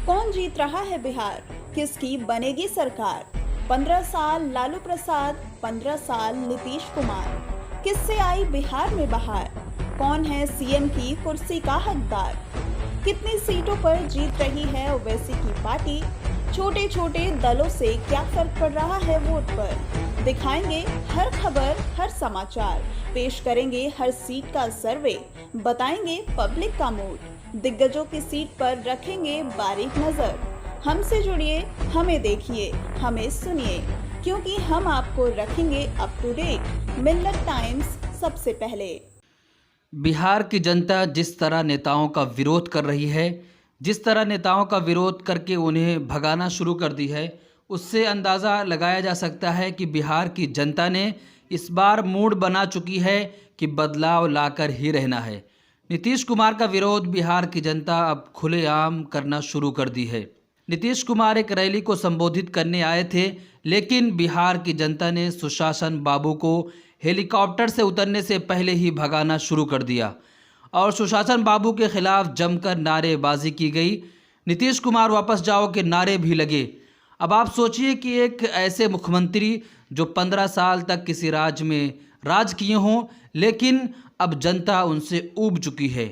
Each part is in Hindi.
कौन जीत रहा है बिहार? किसकी बनेगी सरकार? 15 साल लालू प्रसाद, 15 साल नीतीश कुमार। किससे आई बिहार में बहार? कौन है सीएम की कुर्सी का हकदार? कितनी सीटों पर जीत रही है ओवैसी की पार्टी? छोटे छोटे दलों से क्या फर्क पड़ रहा है वोट पर? दिखाएंगे हर खबर, हर समाचार, पेश करेंगे हर सीट का सर्वे, बताएंगे पब्लिक का मूड, दिग्गजों की सीट पर रखेंगे बारीक नजर। हमसे जुड़िए, हमें देखिए, हमें सुनिए, क्योंकि हम आपको रखेंगे अप टू डेट। मिन्नत टाइम्स सबसे पहले। बिहार की जनता जिस तरह नेताओं का विरोध कर रही है, जिस तरह नेताओं का विरोध करके उन्हें भगाना शुरू कर दी है, उससे अंदाज़ा लगाया जा सकता है कि बिहार की जनता ने इस बार मूड बना चुकी है कि बदलाव लाकर ही रहना है। नीतीश कुमार का विरोध बिहार की जनता अब खुलेआम करना शुरू कर दी है। नीतीश कुमार एक रैली को संबोधित करने आए थे, लेकिन बिहार की जनता ने सुशासन बाबू को हेलीकॉप्टर से उतरने से पहले ही भगाना शुरू कर दिया और सुशासन बाबू के खिलाफ जमकर नारेबाजी की गई। नीतीश कुमार वापस जाओ के नारे भी लगे। अब आप सोचिए कि एक ऐसे मुख्यमंत्री जो 15 साल तक किसी राज्य में राज किए हों, लेकिन अब जनता उनसे ऊब चुकी है।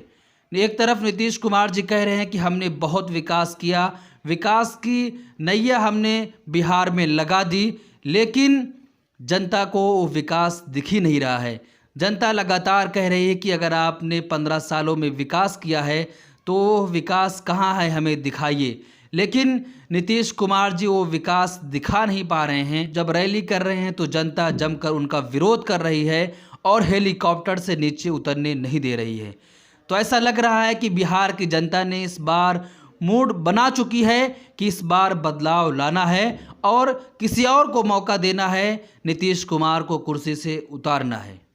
एक तरफ नीतीश कुमार जी कह रहे हैं कि हमने बहुत विकास किया, विकास की नैया हमने बिहार में लगा दी, लेकिन जनता को विकास दिख ही नहीं रहा है। जनता लगातार कह रही है कि अगर आपने 15 सालों में विकास किया है तो विकास कहाँ है, हमें दिखाइए। लेकिन नीतीश कुमार जी वो विकास दिखा नहीं पा रहे हैं। जब रैली कर रहे हैं तो जनता जमकर उनका विरोध कर रही है और हेलीकॉप्टर से नीचे उतरने नहीं दे रही है। तो ऐसा लग रहा है कि बिहार की जनता ने इस बार मूड बना चुकी है कि इस बार बदलाव लाना है और किसी और को मौका देना है, नीतीश कुमार को कुर्सी से उतारना है।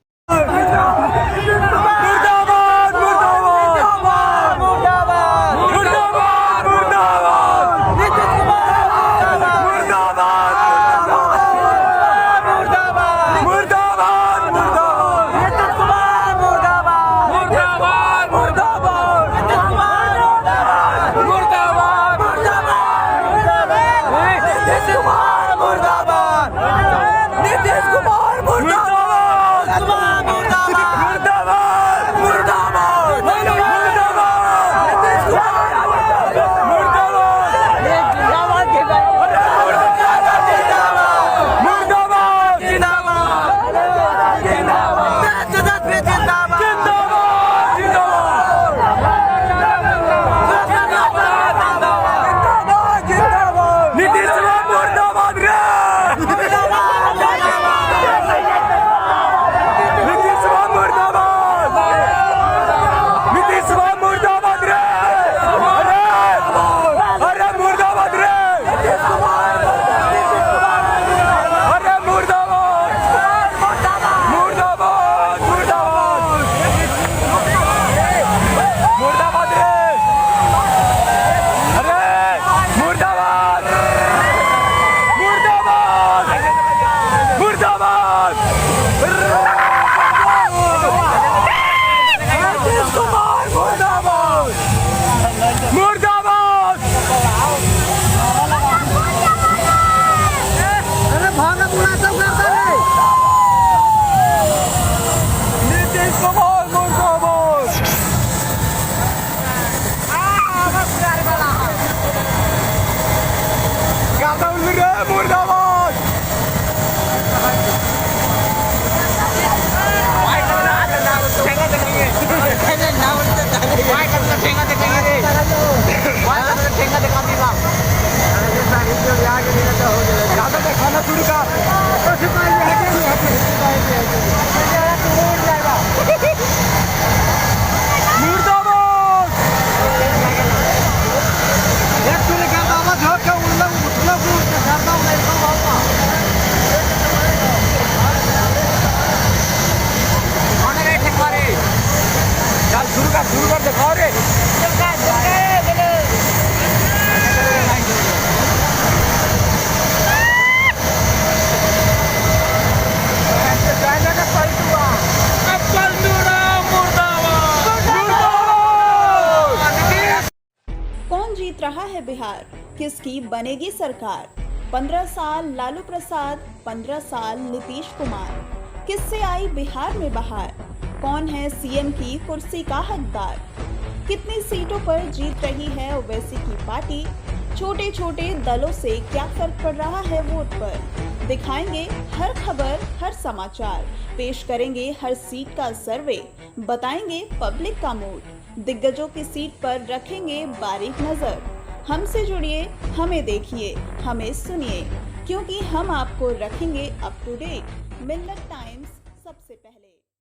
रहा है बिहार, किसकी बनेगी सरकार? 15 साल लालू प्रसाद, 15 साल नीतीश कुमार। किससे आई बिहार में बहार? कौन है सीएम की कुर्सी का हकदार? कितनी सीटों पर जीत रही है ओवैसी की पार्टी? छोटे छोटे दलों से क्या फर्क पड़ रहा है वोट पर? दिखाएंगे हर खबर, हर समाचार, पेश करेंगे हर सीट का सर्वे, बताएंगे पब्लिक का मूड, दिग्गजों की सीट पर रखेंगे बारीक नजर। हमसे जुड़िए, हमें देखिए, हमें सुनिए, क्योंकि हम आपको रखेंगे अप टू डेट। मिन्नत टाइम।